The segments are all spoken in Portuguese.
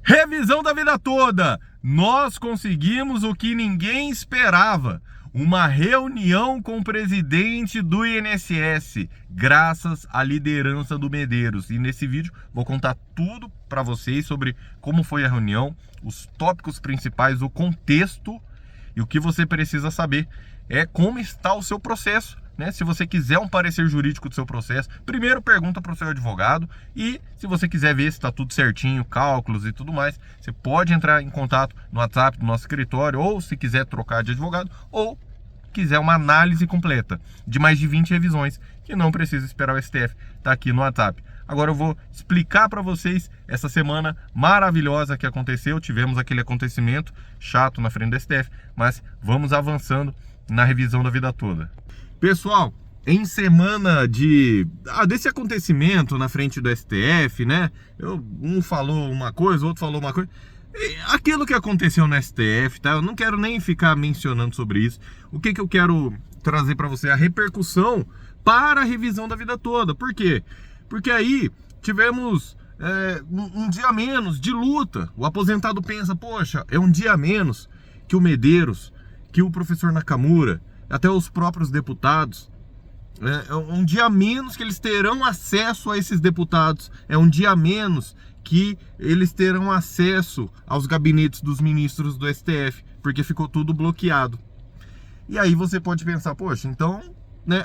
Revisão da vida toda! Nós conseguimos o que ninguém esperava. Uma reunião com o presidente do INSS, graças à liderança do Medeiros. E nesse vídeo vou contar tudo para vocês sobre como foi a reunião, os tópicos principais, o contexto e o que você precisa saber é como está o seu processo. Se você quiser um parecer jurídico do seu processo, primeiro pergunta para o seu advogado, e se você quiser ver se está tudo certinho, cálculos e tudo mais, você pode entrar em contato no WhatsApp do nosso escritório, ou se quiser trocar de advogado, ou quiser uma análise completa de mais de 20 revisões, que não precisa esperar o STF, está aqui no WhatsApp. Agora eu vou explicar para vocês essa semana maravilhosa que aconteceu. Tivemos aquele acontecimento chato na frente do STF, mas vamos avançando na revisão da vida toda. Pessoal, em semana desse acontecimento na frente do STF, um falou uma coisa, o outro falou uma coisa. Aquilo que aconteceu no STF, tá? Eu não quero nem ficar mencionando sobre isso. O que eu quero trazer para você? A repercussão para a revisão da vida toda. Por quê? Porque aí tivemos um dia a menos de luta. O aposentado pensa, poxa, é um dia a menos que o Medeiros, que o professor Nakamura, até os próprios deputados, é um dia a menos que eles terão acesso a esses deputados, é um dia a menos que eles terão acesso aos gabinetes dos ministros do STF, porque ficou tudo bloqueado. E aí você pode pensar, poxa, então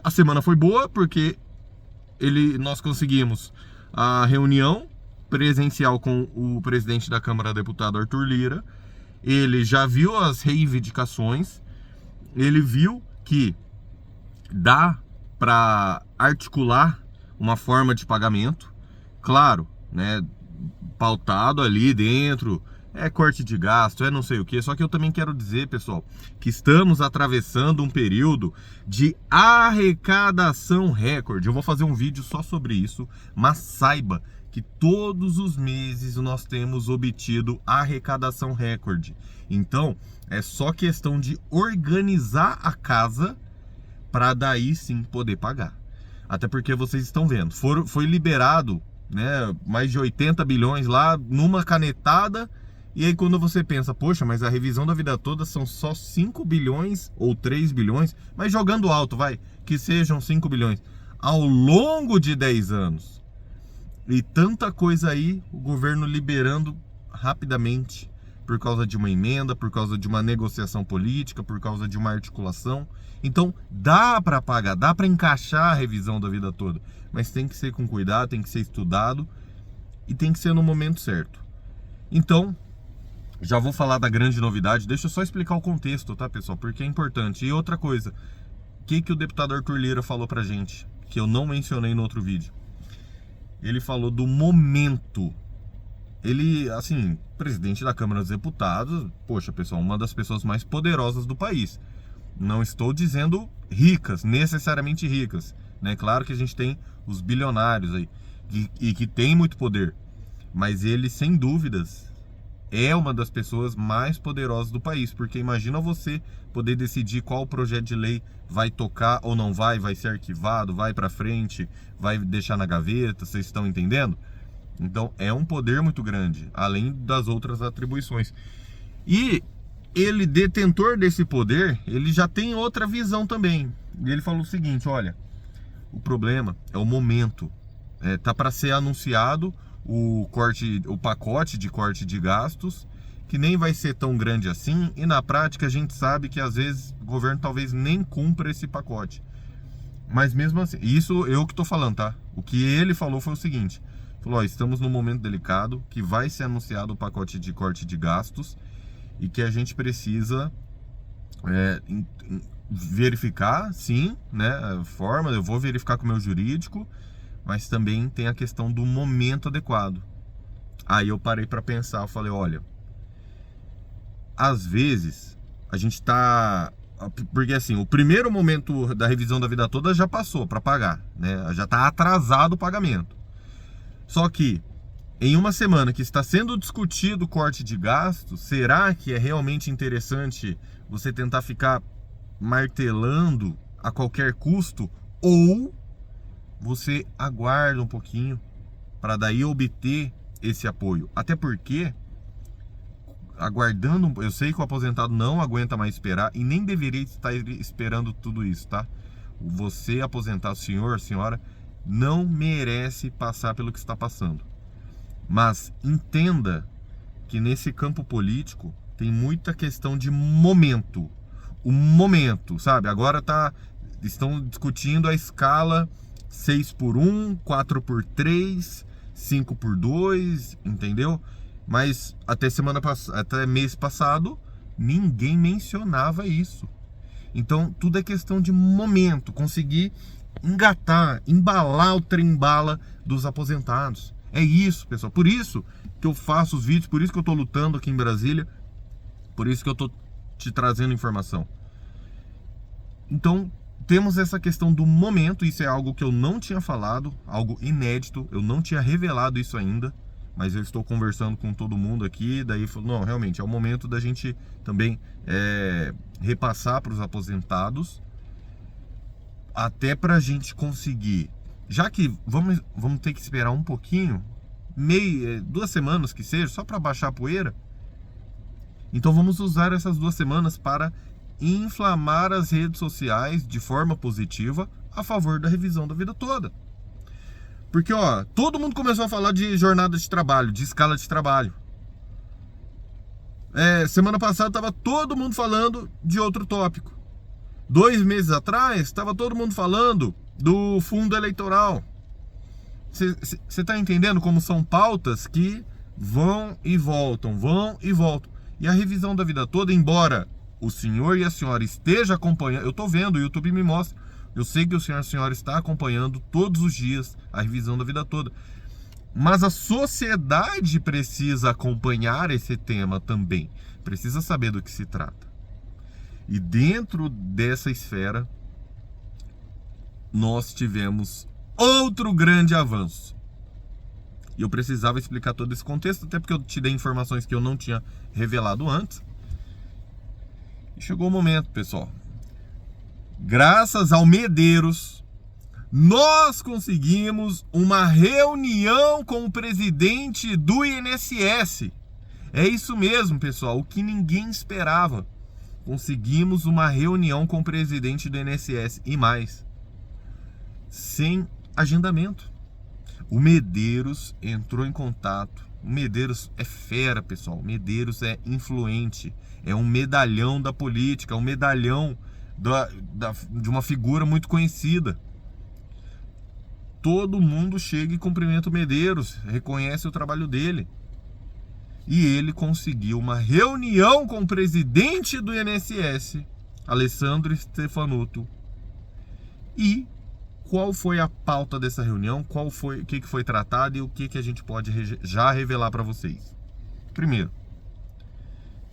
a semana foi boa, porque nós conseguimos a reunião presencial com o presidente da Câmara, deputado Arthur Lira. Ele já viu as reivindicações, ele viu que dá para articular uma forma de pagamento, claro, pautado ali dentro, corte de gasto, não sei o que. Só que eu também quero dizer, pessoal, que estamos atravessando um período de arrecadação recorde. Eu vou fazer um vídeo só sobre isso, mas saiba que todos os meses nós temos obtido arrecadação recorde. Então, é só questão de organizar a casa para daí sim poder pagar. Até porque vocês estão vendo, foi liberado mais de 80 bilhões lá numa canetada. E aí quando você pensa, poxa, mas a revisão da vida toda são só 5 bilhões ou 3 bilhões, mas jogando alto, que sejam 5 bilhões ao longo de 10 anos. E tanta coisa aí, o governo liberando rapidamente, por causa de uma emenda, por causa de uma negociação política, por causa de uma articulação. Então dá para pagar, dá para encaixar a revisão da vida toda, mas tem que ser com cuidado, tem que ser estudado e tem que ser no momento certo. Então, já vou falar da grande novidade, deixa eu só explicar o contexto, tá, pessoal? Porque é importante. E outra coisa, o que o deputado Arthur Lira falou pra gente, que eu não mencionei no outro vídeo? Ele falou do momento. Ele, assim, presidente da Câmara dos Deputados, poxa, pessoal, uma das pessoas mais poderosas do país. Não estou dizendo ricas, necessariamente ricas, Claro que a gente tem os bilionários aí, e que tem muito poder. Mas ele, sem dúvidas, é uma das pessoas mais poderosas do país, porque imagina você poder decidir qual projeto de lei vai tocar ou não vai ser arquivado, vai para frente, vai deixar na gaveta, vocês estão entendendo? Então é um poder muito grande, além das outras atribuições. E ele, detentor desse poder, ele já tem outra visão também. E ele falou o seguinte, olha, o problema é o momento. Tá para ser anunciado o pacote de corte de gastos, que nem vai ser tão grande assim, e na prática a gente sabe que às vezes o governo talvez nem cumpra esse pacote. Mas mesmo assim, isso eu que tô falando, tá? O que ele falou foi o seguinte, falou, estamos num momento delicado, que vai ser anunciado o pacote de corte de gastos, e que a gente precisa verificar, sim, a forma, eu vou verificar com o meu jurídico, mas também tem a questão do momento adequado. Aí eu parei para pensar, eu falei, olha, às vezes a gente tá... Porque assim, o primeiro momento da revisão da vida toda já passou para pagar, já tá atrasado o pagamento. Só que em uma semana que está sendo discutido o corte de gastos, será que é realmente interessante você tentar ficar martelando a qualquer custo, ou você aguarda um pouquinho para daí obter esse apoio? Até porque aguardando. Eu sei que o aposentado não aguenta mais esperar e nem deveria estar esperando tudo isso, tá? Você aposentado, senhor, senhora, não merece passar pelo que está passando. Mas entenda que nesse campo político tem muita questão de momento. O momento, sabe? Agora estão discutindo a escala 6x1, 4x3, 5x2, entendeu? Mas até mês passado, ninguém mencionava isso. Então, tudo é questão de momento, conseguir engatar, embalar o trem-bala dos aposentados. É isso, pessoal. Por isso que eu faço os vídeos, por isso que eu estou lutando aqui em Brasília, por isso que eu estou te trazendo informação. Então, temos essa questão do momento, isso é algo que eu não tinha falado, algo inédito, eu não tinha revelado isso ainda, mas eu estou conversando com todo mundo aqui, daí falou, não, realmente é o momento da gente também repassar para os aposentados, até para a gente conseguir, já que vamos ter que esperar um pouquinho, 2 semanas que seja, só para baixar a poeira, então vamos usar essas 2 semanas para inflamar as redes sociais de forma positiva a favor da revisão da vida toda. Porque, ó, todo mundo começou a falar de jornada de trabalho, de escala de trabalho. Semana passada estava todo mundo falando de outro tópico. 2 meses atrás, estava todo mundo falando do fundo eleitoral. Você está entendendo como são pautas que vão e voltam, vão e voltam. E a revisão da vida toda, embora o senhor e a senhora esteja acompanhando, eu estou vendo, o YouTube me mostra, eu sei que o senhor e a senhora está acompanhando todos os dias a revisão da vida toda, mas a sociedade precisa acompanhar esse tema também, precisa saber do que se trata. E dentro dessa esfera, nós tivemos outro grande avanço. E eu precisava explicar todo esse contexto, até porque eu te dei informações que eu não tinha revelado antes. E chegou o momento, pessoal. Graças ao Medeiros, nós conseguimos uma reunião com o presidente do INSS. É isso mesmo, pessoal, o que ninguém esperava. Conseguimos uma reunião com o presidente do INSS e mais, sem agendamento. O Medeiros entrou em contato. O Medeiros é fera, pessoal. O Medeiros é influente. É um medalhão da política, um medalhão de uma figura muito conhecida. Todo mundo chega e cumprimenta o Medeiros, reconhece o trabalho dele. E ele conseguiu uma reunião com o presidente do INSS, Alessandro Stefanuto. E qual foi a pauta dessa reunião? O que foi tratado e o que a gente pode já revelar para vocês? Primeiro,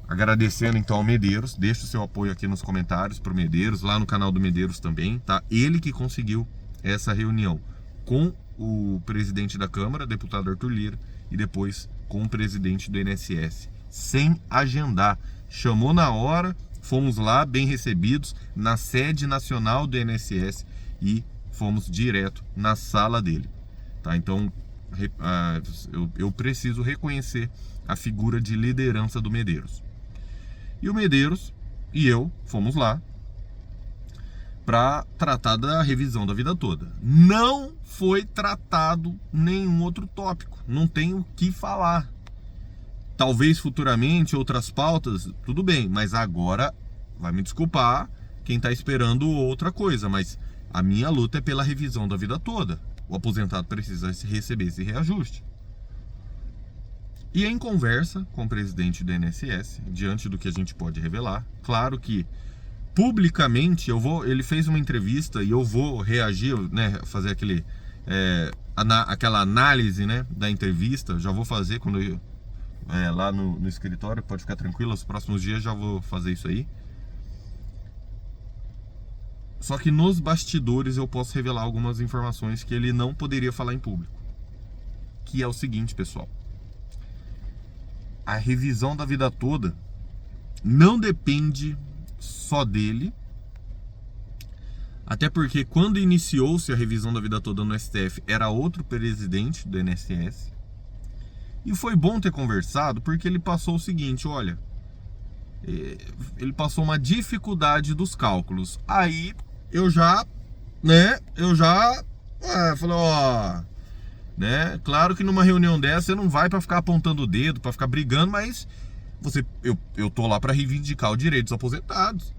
agradecendo então ao Medeiros, deixa o seu apoio aqui nos comentários para o Medeiros, lá no canal do Medeiros também, tá? Ele que conseguiu essa reunião com o presidente da Câmara, deputado Arthur Lira, e depois com o presidente do INSS, sem agendar. Chamou na hora, fomos lá bem recebidos na sede nacional do INSS e fomos direto na sala dele, tá? Então eu preciso reconhecer a figura de liderança do Medeiros. E o Medeiros e eu fomos lá para tratar da revisão da vida toda. Não foi tratado nenhum outro tópico, não tem o que falar. Talvez futuramente outras pautas, tudo bem, mas agora vai me desculpar quem está esperando outra coisa, mas a minha luta é pela revisão da vida toda. O aposentado precisa receber esse reajuste. E em conversa com o presidente do INSS, diante do que a gente pode revelar, claro que publicamente ele fez uma entrevista e eu vou reagir, né, fazer aquela análise, né, da entrevista. Já vou fazer quando lá no escritório, pode ficar tranquilo, os próximos dias já vou fazer isso aí. Só que nos bastidores eu posso revelar algumas informações que ele não poderia falar em público. Que é o seguinte, pessoal. A revisão da vida toda não depende só dele. Até porque quando iniciou-se a revisão da vida toda no STF, era outro presidente do INSS. E foi bom ter conversado, porque ele passou o seguinte, olha, ele passou uma dificuldade dos cálculos. Aí eu já falei, ó, né? Claro que numa reunião dessa você não vai para ficar apontando o dedo, para ficar brigando, mas eu tô lá para reivindicar o direito dos aposentados.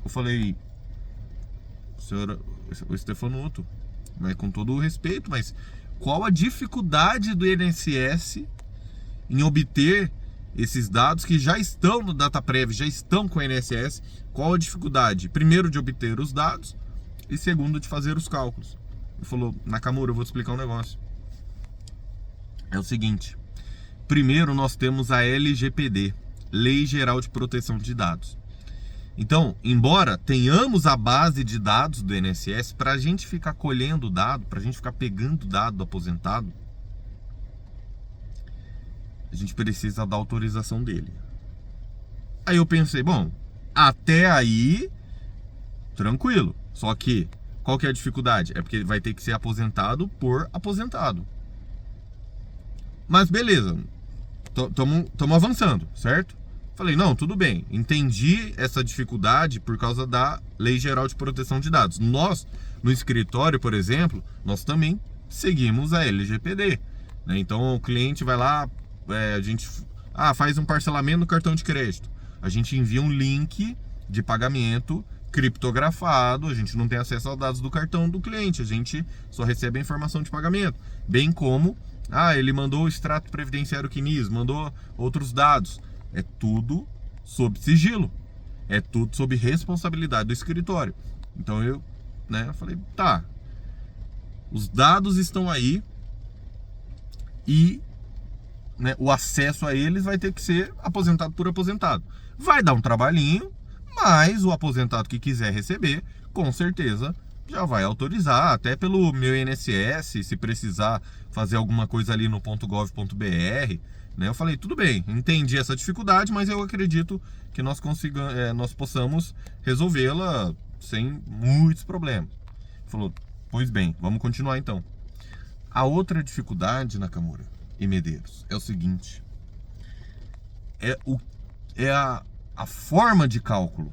Eu falei, senhora, o Stefanuto, mas com todo o respeito, mas qual a dificuldade do INSS em obter esses dados que já estão no DataPrev, já estão com o INSS? Qual a dificuldade? Primeiro, de obter os dados, e segundo, de fazer os cálculos. Ele falou, Nakamura, eu vou te explicar um negócio. É o seguinte, primeiro nós temos a LGPD, Lei Geral de Proteção de Dados. Então, embora tenhamos a base de dados do INSS, para a gente ficar colhendo dado, para a gente ficar pegando dado do aposentado, a gente precisa da autorização dele. Aí eu pensei, bom, até aí, tranquilo. Só que, qual que é a dificuldade? É porque vai ter que ser aposentado por aposentado. Mas beleza, estamos avançando, certo? Falei, não, tudo bem, entendi essa dificuldade por causa da Lei Geral de Proteção de Dados. Nós, no escritório, por exemplo, nós também seguimos a LGPD, né? Então o cliente vai lá, a gente faz um parcelamento no cartão de crédito. A gente envia um link de pagamento criptografado, a gente não tem acesso aos dados do cartão do cliente, a gente só recebe a informação de pagamento. Bem como, ele mandou o extrato previdenciário CNIS, mandou outros dados. É tudo sob sigilo, é tudo sob responsabilidade do escritório. Então eu falei, tá, os dados estão aí e o acesso a eles vai ter que ser aposentado por aposentado. Vai dar um trabalhinho, mas o aposentado que quiser receber, com certeza já vai autorizar, até pelo meu INSS, se precisar fazer alguma coisa ali no .gov.br. Eu falei, tudo bem, entendi essa dificuldade, mas eu acredito que nós possamos resolvê-la sem muitos problemas. Ele falou, pois bem, vamos continuar então. A outra dificuldade, Nakamura e Medeiros, é o seguinte, é a forma de cálculo.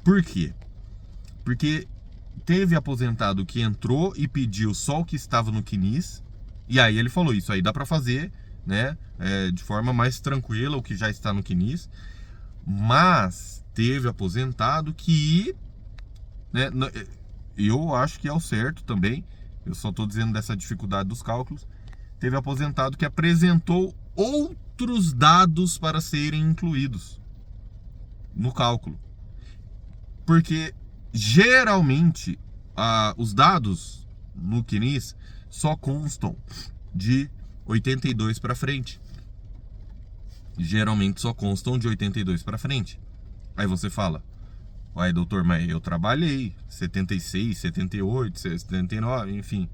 Por quê? Porque teve aposentado que entrou e pediu só o que estava no CNIS, e aí ele falou, isso aí dá para fazer, de forma mais tranquila, o que já está no CNIS. Mas teve aposentado que, eu acho que é o certo também, eu só estou dizendo dessa dificuldade dos cálculos, teve aposentado que apresentou outros dados para serem incluídos no cálculo. Porque geralmente os dados no CNIS só constam de 82 para frente. Geralmente só constam de 82 para frente. Aí você fala, uai, doutor, mas eu trabalhei 76, 78, 79, enfim.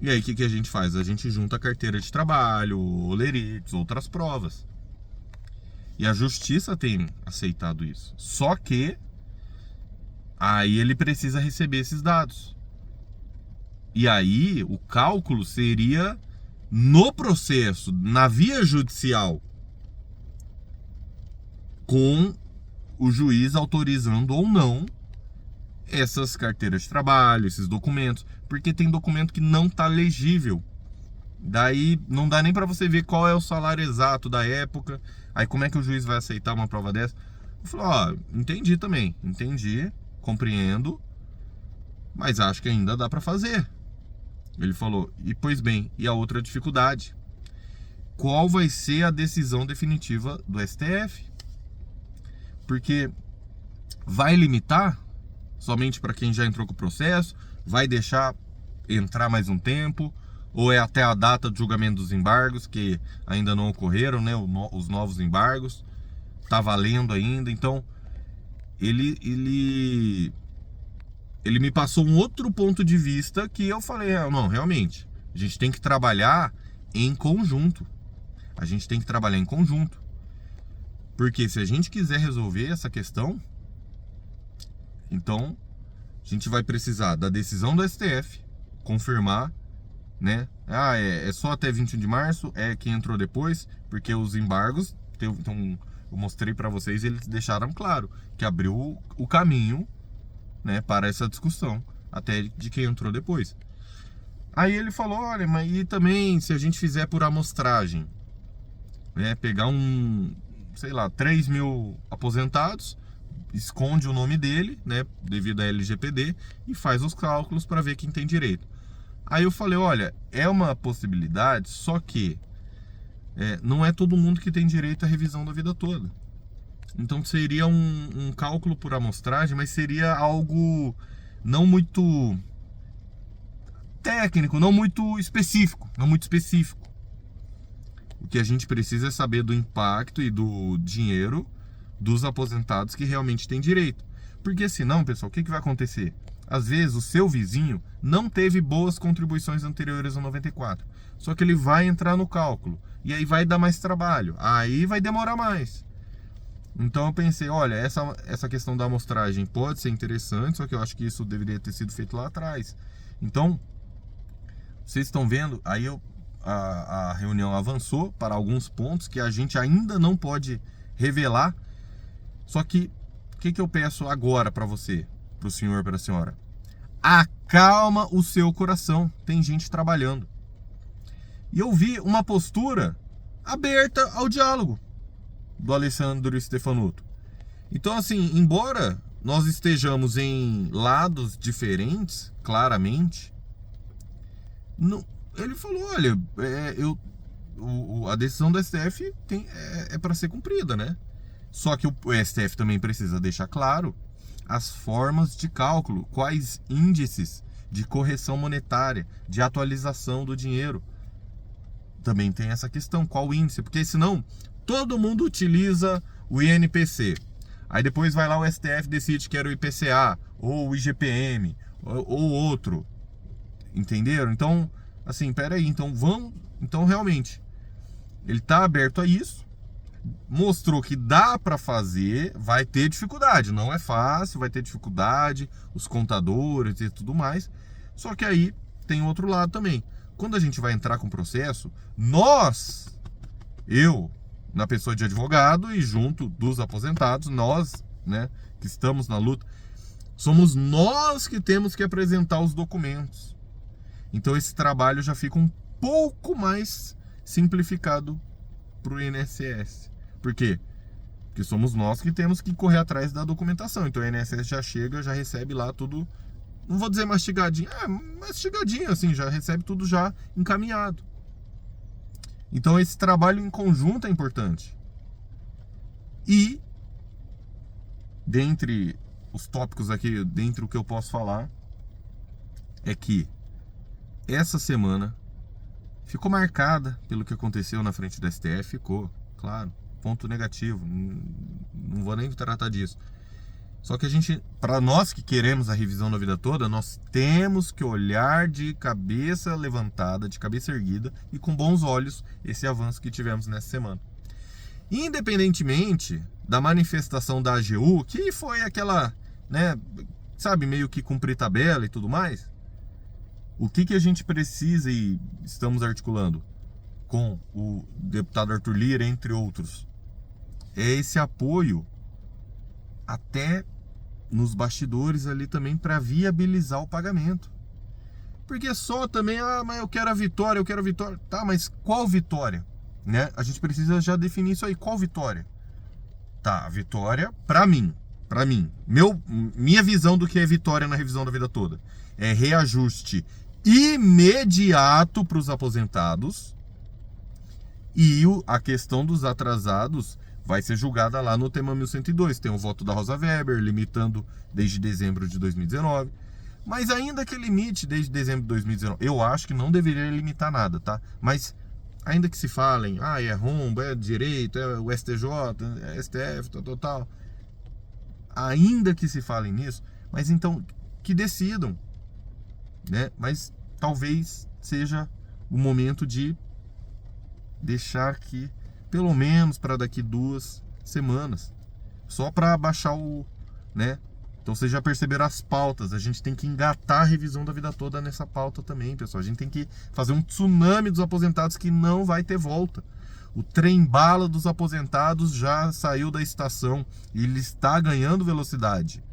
E aí o que a gente faz? A gente junta a carteira de trabalho, olerites, outras provas. E a justiça tem aceitado isso. Só que aí ele precisa receber esses dados. E aí o cálculo seria no processo, na via judicial, com o juiz autorizando ou não essas carteiras de trabalho, esses documentos, porque tem documento que não está legível. Daí não dá nem para você ver qual é o salário exato da época. Aí como é que o juiz vai aceitar uma prova dessa? Eu falei, entendi também, entendi, compreendo, mas acho que ainda dá para fazer. Ele falou, e pois bem, e a outra dificuldade? Qual vai ser a decisão definitiva do STF? Porque vai limitar somente para quem já entrou com o processo? Vai deixar entrar mais um tempo? Ou é até a data do julgamento dos embargos, que ainda não ocorreram, os novos embargos? Tá valendo ainda? Então, ele me passou um outro ponto de vista que eu falei, não, realmente, a gente tem que trabalhar em conjunto. A gente tem que trabalhar em conjunto. Porque se a gente quiser resolver essa questão, então a gente vai precisar da decisão do STF, confirmar né? Ah, é só até 21 de março, é que entrou depois, porque os embargos, então eu mostrei para vocês, eles deixaram claro que abriu o caminho, né, para essa discussão, até de quem entrou depois. Aí ele falou, olha, mas e também se a gente fizer por amostragem, né, pegar sei lá, 3 mil aposentados, esconde o nome dele, né, devido à LGPD, e faz os cálculos para ver quem tem direito. Aí eu falei, olha, é uma possibilidade, só que não é todo mundo que tem direito à revisão da vida toda. Então seria um cálculo por amostragem, mas seria algo não muito técnico, não muito específico. O que a gente precisa é saber do impacto e do dinheiro dos aposentados que realmente têm direito. Porque senão, pessoal, o que vai acontecer? Às vezes o seu vizinho não teve boas contribuições anteriores a 94. Só que ele vai entrar no cálculo. E aí vai dar mais trabalho. Aí vai demorar mais. Então eu pensei, olha, essa questão da amostragem pode ser interessante, só que eu acho que isso deveria ter sido feito lá atrás. Então, vocês estão vendo, aí a reunião avançou para alguns pontos que a gente ainda não pode revelar. Só que, o que eu peço agora para você, para o senhor, para a senhora? Acalma o seu coração, tem gente trabalhando. E eu vi uma postura aberta ao diálogo do Alessandro Stefanuto. Então, assim, embora nós estejamos em lados diferentes, claramente, ele falou, olha, a decisão do STF é para ser cumprida, né? Só que o STF também precisa deixar claro as formas de cálculo, quais índices de correção monetária, de atualização do dinheiro. Também tem essa questão, qual índice? Porque senão todo mundo utiliza o INPC. Aí depois vai lá o STF decide que era o IPCA, ou o IGPM, ou outro. Entenderam? Então, assim, peraí, então realmente, ele está aberto a isso, mostrou que dá para fazer, vai ter dificuldade, não é fácil, vai ter dificuldade, os contadores e tudo mais, só que aí tem outro lado também. Quando a gente vai entrar com o processo, eu, na pessoa de advogado e junto dos aposentados, nós, né, que estamos na luta, somos nós que temos que apresentar os documentos. Então esse trabalho já fica um pouco mais simplificado para o INSS. Por quê? Porque somos nós que temos que correr atrás da documentação. Então o INSS já chega, já recebe lá tudo, não vou dizer mastigadinho, mastigadinho assim, já recebe tudo já encaminhado. Então esse trabalho em conjunto é importante. E dentre os tópicos aqui, dentre o que eu posso falar, é que essa semana ficou marcada pelo que aconteceu na frente do STF, ficou, claro, ponto negativo, não vou nem tratar disso. Só que para nós que queremos a revisão da vida toda, nós temos que olhar de cabeça levantada, de cabeça erguida e com bons olhos esse avanço que tivemos nessa semana. Independentemente da manifestação da AGU, que foi aquela, né, sabe, meio que cumprir tabela e tudo mais, o que a gente precisa e estamos articulando com o deputado Arthur Lira, entre outros, é esse apoio até nos bastidores ali também para viabilizar o pagamento. Porque só também, mas eu quero a vitória, Tá, mas qual vitória? Né? A gente precisa já definir isso aí, qual vitória? Tá, a vitória, para mim, minha visão do que é vitória na revisão da vida toda, é reajuste imediato para os aposentados, e a questão dos atrasados vai ser julgada lá no tema 1102. Tem o voto da Rosa Weber, limitando desde dezembro de 2019. Mas ainda que limite desde dezembro de 2019, eu acho que não deveria limitar nada, tá? Mas ainda que se falem, é rombo, é direito, é o STJ, é STF, tal. Ainda que se falem nisso, mas então que decidam, né? Mas talvez seja o momento de deixar que, pelo menos para daqui 2 semanas, só para baixar Então vocês já perceberam as pautas. A gente tem que engatar a revisão da vida toda nessa pauta também, pessoal. A gente tem que fazer um tsunami dos aposentados que não vai ter volta. O trem-bala dos aposentados já saiu da estação e ele está ganhando velocidade.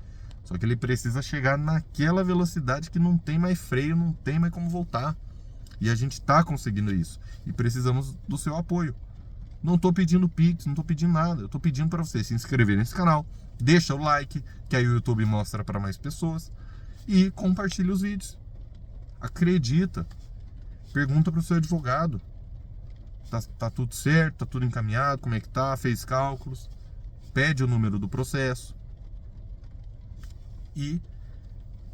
Só que ele precisa chegar naquela velocidade que não tem mais freio, não tem mais como voltar. E a gente está conseguindo isso. E precisamos do seu apoio. Não estou pedindo Pix, não estou pedindo nada. Eu estou pedindo para você se inscrever nesse canal. Deixa o like, que aí o YouTube mostra para mais pessoas. E compartilha os vídeos. Acredita. Pergunta para o seu advogado. Tá tudo certo? Tá tudo encaminhado? Como é que tá? Fez cálculos? Pede o número do processo. E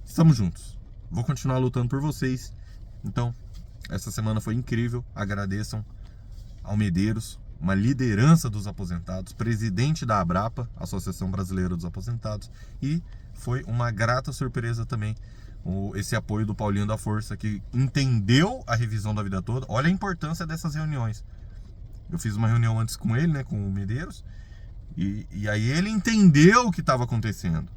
estamos juntos. Vou continuar lutando por vocês. Então, essa semana foi incrível. Agradeçam ao Medeiros, uma liderança dos aposentados, presidente da Abrapa, Associação Brasileira dos Aposentados, e foi uma grata surpresa também esse apoio do Paulinho da Força, que entendeu a revisão da vida toda. Olha a importância dessas reuniões. Eu fiz uma reunião antes com ele, né, com o Medeiros, e aí ele entendeu o que estava acontecendo.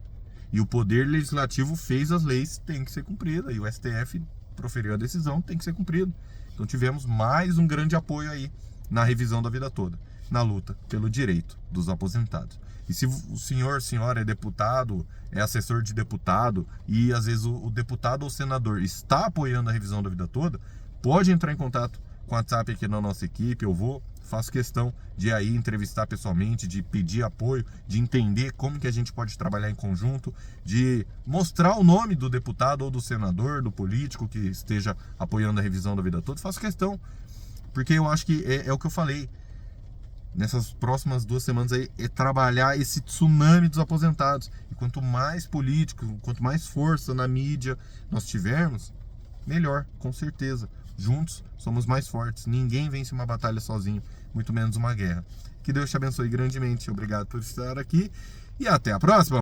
E o Poder Legislativo fez as leis, tem que ser cumprida, e o STF proferiu a decisão, tem que ser cumprido. Então tivemos mais um grande apoio aí na revisão da vida toda, na luta pelo direito dos aposentados. E se o senhor, senhora é deputado, é assessor de deputado, e às vezes o deputado ou senador está apoiando a revisão da vida toda, pode entrar em contato com o WhatsApp aqui na nossa equipe. Faço questão de aí entrevistar pessoalmente, de pedir apoio, de entender como que a gente pode trabalhar em conjunto, de mostrar o nome do deputado ou do senador, do político que esteja apoiando a revisão da vida toda. Faço questão, porque eu acho que é o que eu falei. Nessas próximas 2 semanas aí, é trabalhar esse tsunami dos aposentados. E quanto mais políticos, quanto mais força na mídia nós tivermos, melhor, com certeza. Juntos somos mais fortes. Ninguém vence uma batalha sozinho, muito menos uma guerra. Que Deus te abençoe grandemente. Obrigado por estar aqui e até a próxima.